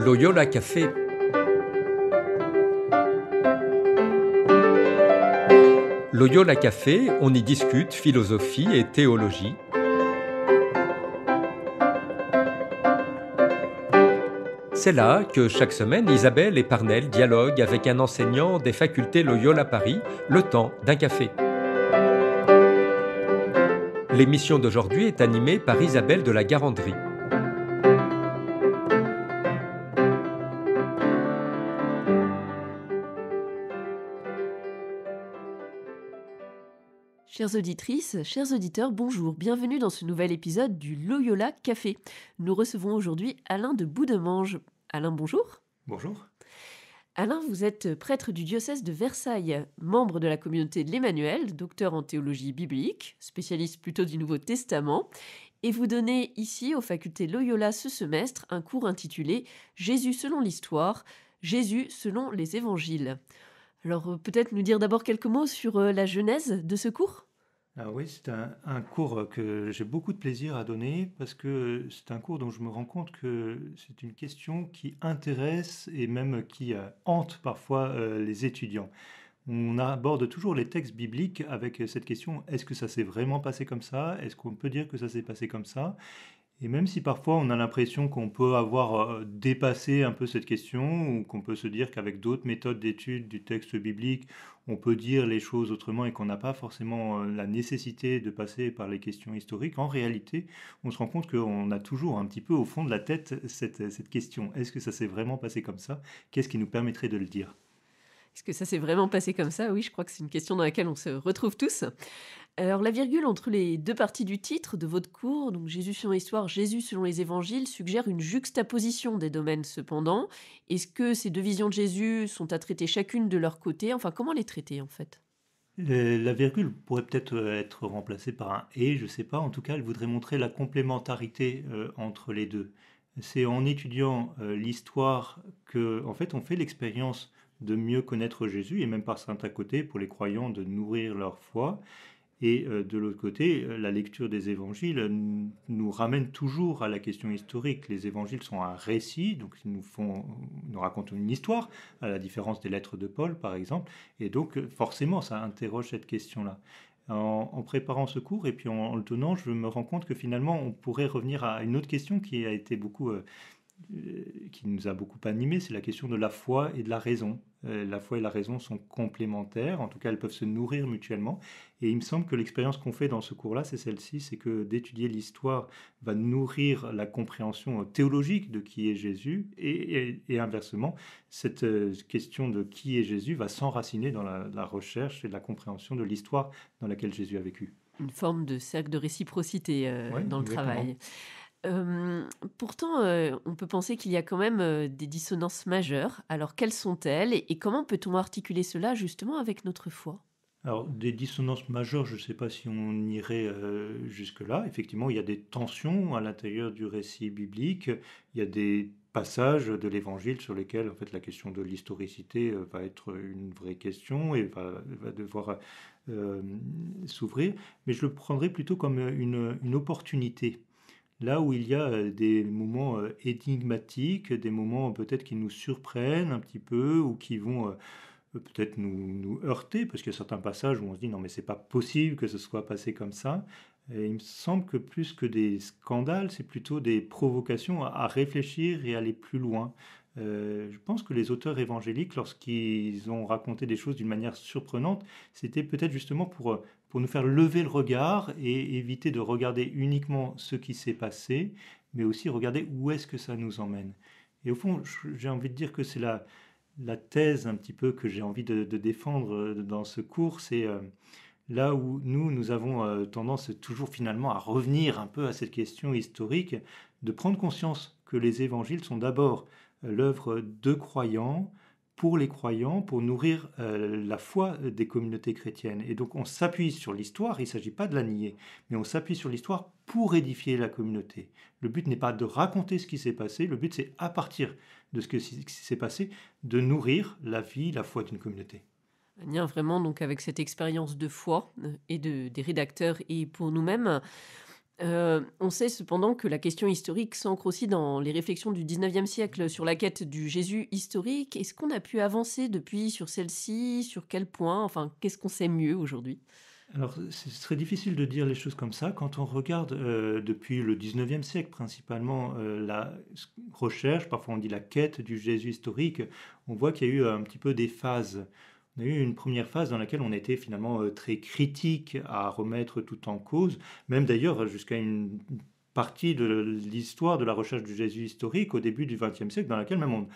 Loyola Café. Loyola Café, on y discute philosophie et théologie. C'est là que chaque semaine, Isabelle et Parnell dialoguent avec un enseignant des facultés Loyola Paris, le temps d'un café. L'émission d'aujourd'hui est animée par Isabelle de la Garandrie. Chères auditrices, chers auditeurs, bonjour, bienvenue dans ce nouvel épisode du Loyola Café. Nous recevons aujourd'hui Alain de Boudemange. Alain, bonjour. Bonjour. Alain, vous êtes prêtre du diocèse de Versailles, membre de la communauté de l'Emmanuel, docteur en théologie biblique, spécialiste plutôt du Nouveau Testament, et vous donnez ici aux facultés Loyola ce semestre un cours intitulé « Jésus selon l'histoire, Jésus selon les évangiles ». Alors peut-être nous dire d'abord quelques mots sur la genèse de ce cours ? Ah oui, c'est un cours que j'ai beaucoup de plaisir à donner parce que c'est un cours dont je me rends compte que c'est une question qui intéresse et même qui hante parfois les étudiants. On aborde toujours les textes bibliques avec cette question, est-ce que ça s'est vraiment passé comme ça? Est-ce qu'on peut dire que ça s'est passé comme ça? Et même si parfois on a l'impression qu'on peut avoir dépassé un peu cette question, ou qu'on peut se dire qu'avec d'autres méthodes d'étude du texte biblique, on peut dire les choses autrement et qu'on n'a pas forcément la nécessité de passer par les questions historiques, en réalité, on se rend compte qu'on a toujours un petit peu au fond de la tête cette question. Est-ce que ça s'est vraiment passé comme ça? Qu'est-ce qui nous permettrait de le dire? Est-ce que ça s'est vraiment passé comme ça? Oui, je crois que c'est une question dans laquelle on se retrouve tous. Alors, la virgule entre les deux parties du titre de votre cours, donc Jésus selon l'histoire, Jésus selon les évangiles, suggère une juxtaposition des domaines cependant. Est-ce que ces deux visions de Jésus sont à traiter chacune de leur côté? Enfin, comment les traiter en fait? La virgule pourrait peut-être être remplacée par un « et », je ne sais pas. En tout cas, elle voudrait montrer la complémentarité entre les deux. C'est en étudiant l'histoire que, en fait, on fait l'expérience de mieux connaître Jésus, et même par certains côtés, pour les croyants, de nourrir leur foi. Et de l'autre côté, la lecture des évangiles nous ramène toujours à la question historique. Les évangiles sont un récit, donc ils nous racontent une histoire, à la différence des lettres de Paul, par exemple. Et donc, forcément, ça interroge cette question-là. En préparant ce cours et puis en le tenant, je me rends compte que finalement, on pourrait revenir à une autre question qui a été qui nous a beaucoup animés, c'est la question de la foi et de la raison. La foi et la raison sont complémentaires, en tout cas elles peuvent se nourrir mutuellement, et il me semble que l'expérience qu'on fait dans ce cours-là, c'est celle-ci, c'est que d'étudier l'histoire va nourrir la compréhension théologique de qui est Jésus, et inversement, cette question de qui est Jésus va s'enraciner dans la recherche et la compréhension de l'histoire dans laquelle Jésus a vécu. Une forme de cercle de réciprocité Oui, dans le exactement. travail. Pourtant, on peut penser qu'il y a quand même des dissonances majeures. Alors, quelles sont-elles et comment peut-on articuler cela justement avec notre foi? Alors, des dissonances majeures, je ne sais pas si on irait jusque-là. Effectivement, il y a des tensions à l'intérieur du récit biblique. Il y a des passages de l'Évangile sur lesquels, en fait, la question de l'historicité va être une vraie question et va devoir s'ouvrir. Mais je le prendrais plutôt comme une opportunité. Là où il y a des moments énigmatiques, des moments peut-être qui nous surprennent un petit peu ou qui vont peut-être nous heurter, parce qu'il y a certains passages où on se dit non mais c'est pas possible que ce soit passé comme ça. Et il me semble que plus que des scandales, c'est plutôt des provocations à réfléchir et aller plus loin. Je pense que les auteurs évangéliques, lorsqu'ils ont raconté des choses d'une manière surprenante, c'était peut-être justement pour nous faire lever le regard et éviter de regarder uniquement ce qui s'est passé, mais aussi regarder où est-ce que ça nous emmène. Et au fond, j'ai envie de dire que c'est la thèse un petit peu que j'ai envie de défendre dans ce cours, c'est là où nous avons tendance toujours finalement à revenir un peu à cette question historique, de prendre conscience que les évangiles sont d'abord l'œuvre de croyants, pour les croyants, pour nourrir la foi des communautés chrétiennes. Et donc on s'appuie sur l'histoire, il ne s'agit pas de la nier, mais on s'appuie sur l'histoire pour édifier la communauté. Le but n'est pas de raconter ce qui s'est passé, le but c'est à partir de ce qui s'est passé, de nourrir la vie, la foi d'une communauté. Un lien vraiment donc avec cette expérience de foi et des rédacteurs et pour nous-mêmes. On sait cependant que la question historique s'ancre aussi dans les réflexions du 19e siècle sur la quête du Jésus historique. Est-ce qu'on a pu avancer depuis sur celle-ci? Sur quel point? Enfin, qu'est-ce qu'on sait mieux aujourd'hui? Alors, c'est très difficile de dire les choses comme ça. Quand on regarde depuis le 19e siècle, principalement, la recherche, parfois on dit la quête du Jésus historique, on voit qu'il y a eu un petit peu des phases. On a eu une première phase dans laquelle on était finalement très critique à remettre tout en cause, même d'ailleurs jusqu'à une partie de l'histoire de la recherche du Jésus historique au début du XXe siècle, dans laquelle même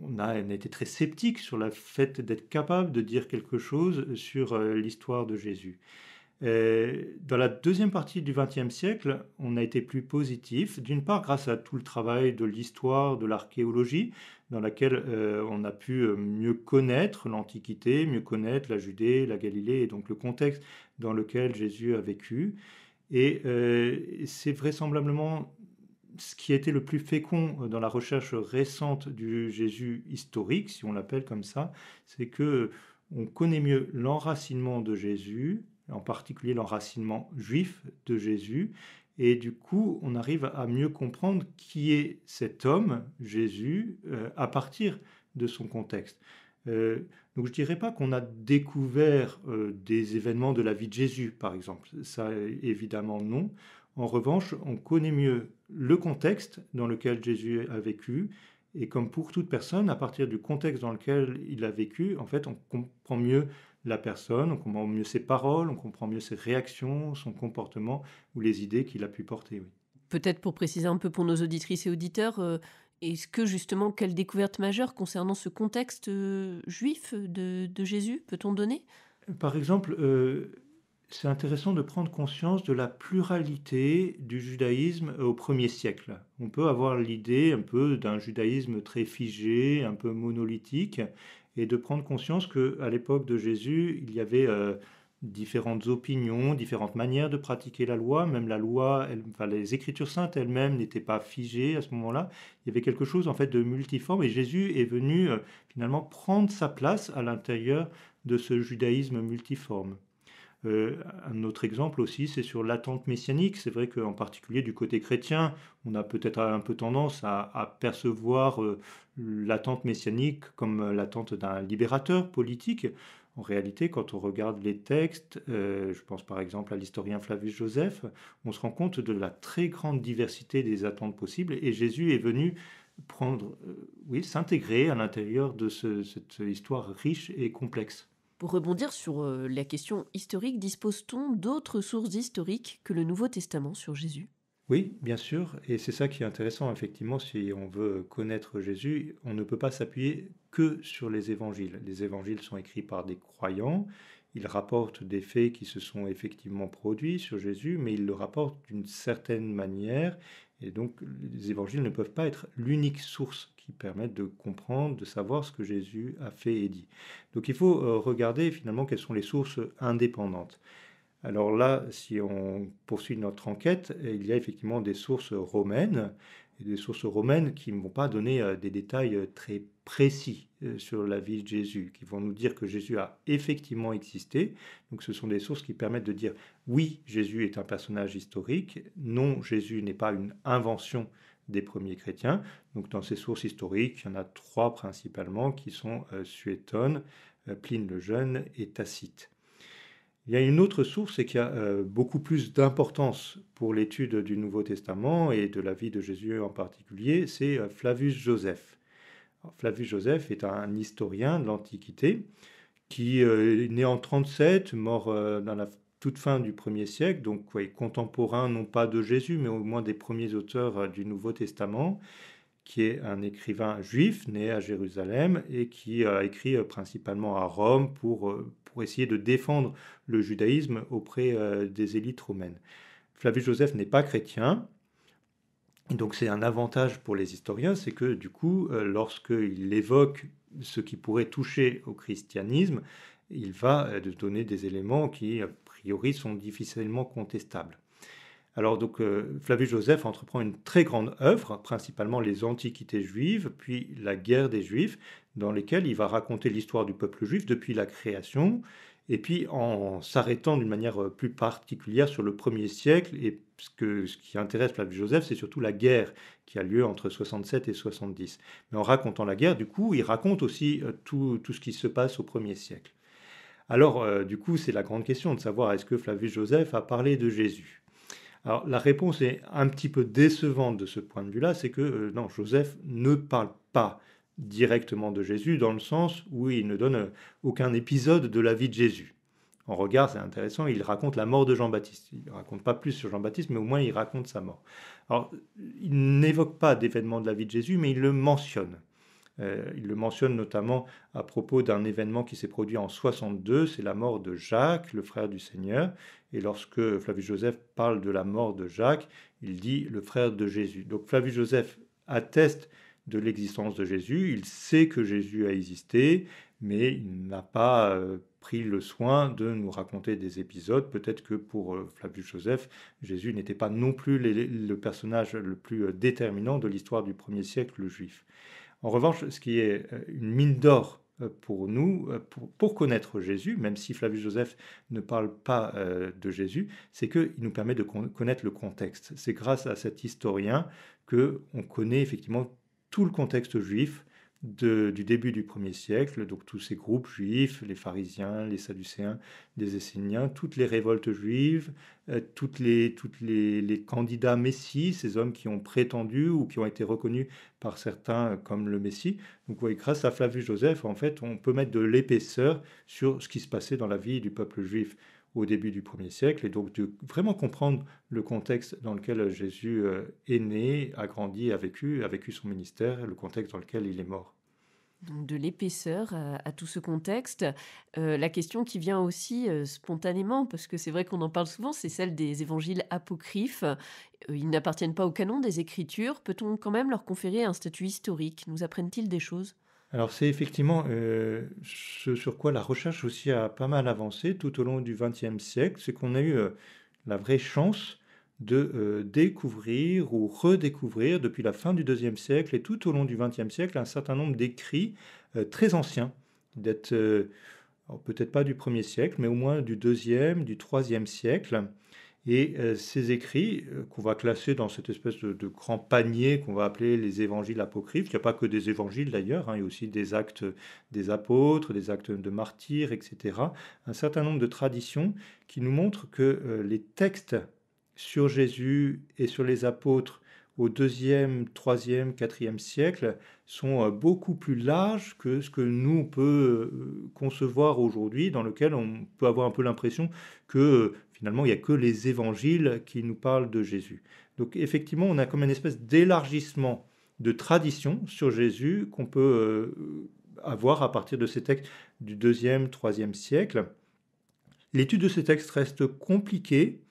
on a été très sceptique sur le fait d'être capable de dire quelque chose sur l'histoire de Jésus. Dans la deuxième partie du XXe siècle, on a été plus positif, d'une part grâce à tout le travail de l'histoire, de l'archéologie, dans laquelle on a pu mieux connaître l'Antiquité, mieux connaître la Judée, la Galilée, et donc le contexte dans lequel Jésus a vécu. Et c'est vraisemblablement ce qui a été le plus fécond dans la recherche récente du Jésus historique, si on l'appelle comme ça, c'est que on connaît mieux l'enracinement de Jésus, en particulier l'enracinement juif de Jésus, et du coup, on arrive à mieux comprendre qui est cet homme, Jésus, à partir de son contexte. Donc je ne dirais pas qu'on a découvert des événements de la vie de Jésus, par exemple. Ça, évidemment, non. En revanche, on connaît mieux le contexte dans lequel Jésus a vécu. Et comme pour toute personne, à partir du contexte dans lequel il a vécu, en fait, on comprend mieux la personne, on comprend mieux ses paroles, on comprend mieux ses réactions, son comportement ou les idées qu'il a pu porter. Oui. Peut-être pour préciser un peu pour nos auditrices et auditeurs, est-ce que justement, quelle découverte majeure concernant ce contexte juif de Jésus peut-on donner? Par exemple, c'est intéressant de prendre conscience de la pluralité du judaïsme au 1er siècle. On peut avoir l'idée un peu d'un judaïsme très figé, un peu monolithique, et de prendre conscience qu'à l'époque de Jésus, il y avait différentes opinions, différentes manières de pratiquer la loi. Même la loi, les Écritures saintes elles-mêmes n'étaient pas figées à ce moment-là. Il y avait quelque chose en fait de multiforme, et Jésus est venu finalement prendre sa place à l'intérieur de ce judaïsme multiforme. Un autre exemple aussi, c'est sur l'attente messianique. C'est vrai qu'en particulier du côté chrétien, on a peut-être un peu tendance à percevoir l'attente messianique comme l'attente d'un libérateur politique. En réalité, quand on regarde les textes, je pense par exemple à l'historien Flavius Joseph, on se rend compte de la très grande diversité des attentes possibles, et Jésus est venu s'intégrer à l'intérieur de cette histoire riche et complexe. Pour rebondir sur la question historique, dispose-t-on d'autres sources historiques que le Nouveau Testament sur Jésus? Oui, bien sûr, et c'est ça qui est intéressant, effectivement, si on veut connaître Jésus, on ne peut pas s'appuyer que sur les évangiles. Les évangiles sont écrits par des croyants, ils rapportent des faits qui se sont effectivement produits sur Jésus, mais ils le rapportent d'une certaine manière, et donc les évangiles ne peuvent pas être l'unique source qui permette de comprendre, de savoir ce que Jésus a fait et dit. Donc il faut regarder finalement quelles sont les sources indépendantes. Alors là, si on poursuit notre enquête, il y a effectivement des sources romaines, et des sources romaines qui ne vont pas donner des détails très précis sur la vie de Jésus, qui vont nous dire que Jésus a effectivement existé. Donc ce sont des sources qui permettent de dire oui, Jésus est un personnage historique, non, Jésus n'est pas une invention des premiers chrétiens. Donc dans ces sources historiques, il y en a 3 principalement qui sont Suétone, Pline le Jeune et Tacite. Il y a une autre source et qui a beaucoup plus d'importance pour l'étude du Nouveau Testament et de la vie de Jésus en particulier, c'est Flavius Joseph. Alors, Flavius Joseph est un historien de l'Antiquité qui est né en 37, mort dans la toute fin du 1er siècle, donc contemporain non pas de Jésus, mais au moins des premiers auteurs du Nouveau Testament, qui est un écrivain juif né à Jérusalem et qui a écrit principalement à Rome pour essayer de défendre le judaïsme auprès des élites romaines. Flavius Joseph n'est pas chrétien, et donc c'est un avantage pour les historiens, c'est que du coup, lorsqu'il évoque ce qui pourrait toucher au christianisme, il va donner des éléments qui, a priori, sont difficilement contestables. Alors donc Flavius Joseph entreprend une très grande œuvre, principalement les Antiquités juives, puis la guerre des Juifs, dans lesquelles il va raconter l'histoire du peuple juif depuis la création, et puis en s'arrêtant d'une manière plus particulière sur le 1er siècle. Et ce qui intéresse Flavius Josèphe, c'est surtout la guerre qui a lieu entre 67 et 70. Mais en racontant la guerre, du coup, il raconte aussi tout ce qui se passe au 1er siècle. Alors, du coup, c'est la grande question de savoir est-ce que Flavius Josèphe a parlé de Jésus. Alors, la réponse est un petit peu décevante de ce point de vue-là, c'est que non, Joseph ne parle pas directement de Jésus dans le sens où il ne donne aucun épisode de la vie de Jésus. En regard, c'est intéressant, il raconte la mort de Jean-Baptiste. Il ne raconte pas plus sur Jean-Baptiste, mais au moins il raconte sa mort. Alors, il n'évoque pas d'événement de la vie de Jésus, mais il le mentionne. Il le mentionne notamment à propos d'un événement qui s'est produit en 62, c'est la mort de Jacques, le frère du Seigneur. Et lorsque Flavius Josèphe parle de la mort de Jacques, il dit le frère de Jésus. Donc Flavius Josèphe atteste de l'existence de Jésus, il sait que Jésus a existé, mais il n'a pas pris le soin de nous raconter des épisodes. Peut-être que pour Flavius Josèphe, Jésus n'était pas non plus le personnage le plus déterminant de l'histoire du 1er siècle juif. En revanche, ce qui est une mine d'or pour nous, pour connaître Jésus, même si Flavius Josèphe ne parle pas de Jésus, c'est qu'il nous permet de connaître le contexte. C'est grâce à cet historien qu'on connaît effectivement tout le contexte juif du début du 1er siècle, donc tous ces groupes juifs, les pharisiens, les sadducéens, les esséniens, toutes les révoltes juives, toutes les candidats Messie, ces hommes qui ont prétendu ou qui ont été reconnus par certains comme le Messie. Donc vous voyez, grâce à Flavius Josèphe, en fait, on peut mettre de l'épaisseur sur ce qui se passait dans la vie du peuple juif au début du 1er siècle, et donc de vraiment comprendre le contexte dans lequel Jésus est né, a grandi, a vécu son ministère, le contexte dans lequel il est mort. Donc de l'épaisseur à tout ce contexte. La question qui vient aussi spontanément, parce que c'est vrai qu'on en parle souvent, c'est celle des évangiles apocryphes. Ils n'appartiennent pas au canon des Écritures. Peut-on quand même leur conférer un statut historique? Nous apprennent-ils des choses? Alors c'est effectivement ce sur quoi la recherche aussi a pas mal avancé tout au long du XXe siècle, c'est qu'on a eu la vraie chance de découvrir ou redécouvrir depuis la fin du IIe siècle et tout au long du XXe siècle un certain nombre d'écrits très anciens, d'être peut-être pas du 1er siècle, mais au moins du IIe, du IIIe siècle. Et ces écrits, qu'on va classer dans cette espèce de grand panier qu'on va appeler les évangiles apocryphes, il n'y a pas que des évangiles d'ailleurs, il y a aussi des actes des apôtres, des actes de martyrs, etc. Un certain nombre de traditions qui nous montrent que les textes sur Jésus et sur les apôtres au IIe, IIIe, IVe siècle sont beaucoup plus larges que ce que nous on peut concevoir aujourd'hui, dans lequel on peut avoir un peu l'impression que finalement il n'y a que les évangiles qui nous parlent de Jésus. Donc effectivement, on a comme une espèce d'élargissement de tradition sur Jésus qu'on peut avoir à partir de ces textes du IIe, IIIe siècle. L'étude de ces textes reste compliquée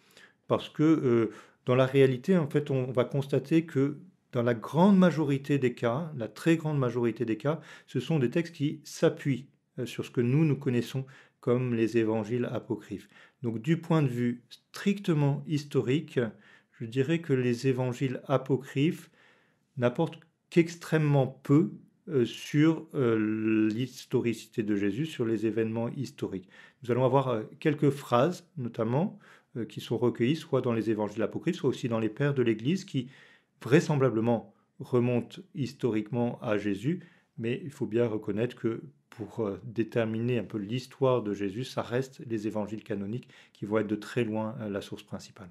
parce que dans la réalité, en fait, on va constater que dans la grande majorité des cas, la très grande majorité des cas, ce sont des textes qui s'appuient sur ce que nous connaissons comme les évangiles apocryphes. Donc du point de vue strictement historique, je dirais que les évangiles apocryphes n'apportent qu'extrêmement peu sur l'historicité de Jésus, sur les événements historiques. Nous allons avoir quelques phrases, notamment, qui sont recueillis soit dans les évangiles apocryphes, soit aussi dans les pères de l'Église, qui vraisemblablement remontent historiquement à Jésus, mais il faut bien reconnaître que pour déterminer un peu l'histoire de Jésus, ça reste les évangiles canoniques qui vont être de très loin la source principale.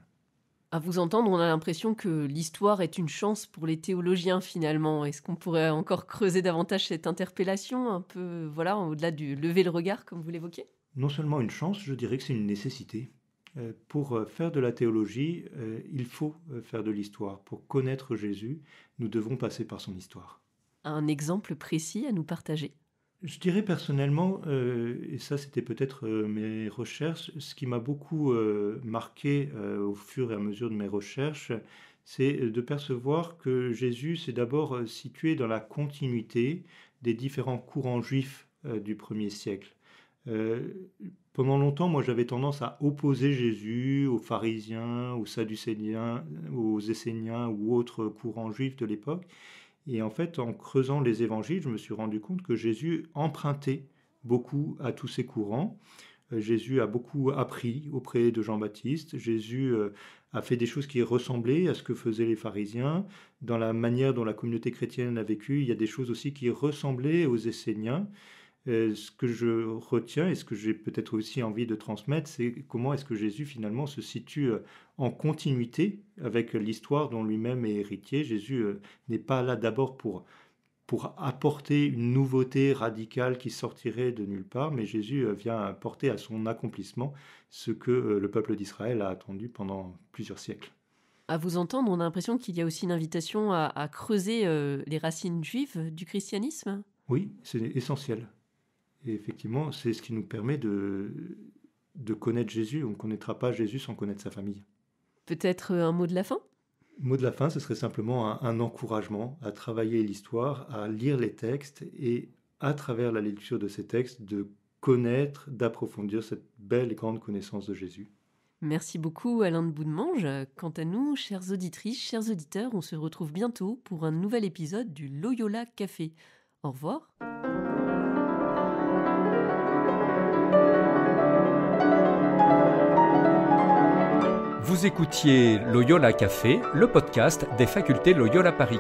À vous entendre, on a l'impression que l'histoire est une chance pour les théologiens finalement. Est-ce qu'on pourrait encore creuser davantage cette interpellation, un peu, voilà, au-delà du lever le regard, comme vous l'évoquiez? Non seulement une chance, je dirais que c'est une nécessité. Pour faire de la théologie, il faut faire de l'histoire. Pour connaître Jésus, nous devons passer par son histoire. Un exemple précis à nous partager? Je dirais personnellement, et ça c'était peut-être mes recherches, ce qui m'a beaucoup marqué au fur et à mesure de mes recherches, c'est de percevoir que Jésus s'est d'abord situé dans la continuité des différents courants juifs du 1er siècle. Pendant longtemps, moi, j'avais tendance à opposer Jésus aux pharisiens, aux sadducéens, aux esséniens ou autres courants juifs de l'époque. Et en fait, en creusant les évangiles, je me suis rendu compte que Jésus empruntait beaucoup à tous ces courants. Jésus a beaucoup appris auprès de Jean-Baptiste. Jésus a fait des choses qui ressemblaient à ce que faisaient les pharisiens. Dans la manière dont la communauté chrétienne a vécu, il y a des choses aussi qui ressemblaient aux Esséniens. Ce que je retiens et ce que j'ai peut-être aussi envie de transmettre, c'est comment est-ce que Jésus finalement se situe en continuité avec l'histoire dont lui-même est héritier. Jésus n'est pas là d'abord pour apporter une nouveauté radicale qui sortirait de nulle part, mais Jésus vient porter à son accomplissement ce que le peuple d'Israël a attendu pendant plusieurs siècles. À vous entendre, on a l'impression qu'il y a aussi une invitation à creuser les racines juives du christianisme. Oui, c'est essentiel. Et effectivement, c'est ce qui nous permet de connaître Jésus. On ne connaîtra pas Jésus sans connaître sa famille. Peut-être un mot de la fin ? Le mot de la fin, ce serait simplement un encouragement à travailler l'histoire, à lire les textes et à travers la lecture de ces textes, de connaître, d'approfondir cette belle et grande connaissance de Jésus. Merci beaucoup Alain de Boudemange. Quant à nous, chères auditrices, chers auditeurs, on se retrouve bientôt pour un nouvel épisode du Loyola Café. Au revoir. Vous écoutiez Loyola Café, le podcast des facultés Loyola Paris.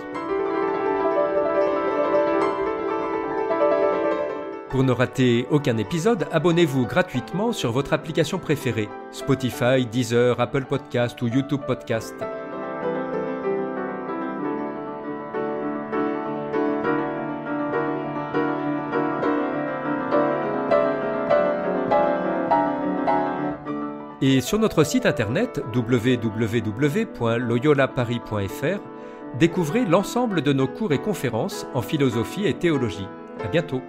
Pour ne rater aucun épisode, abonnez-vous gratuitement sur votre application préférée, Spotify, Deezer, Apple Podcast ou YouTube Podcast. Et sur notre site internet www.loyolaparis.fr, découvrez l'ensemble de nos cours et conférences en philosophie et théologie. À bientôt.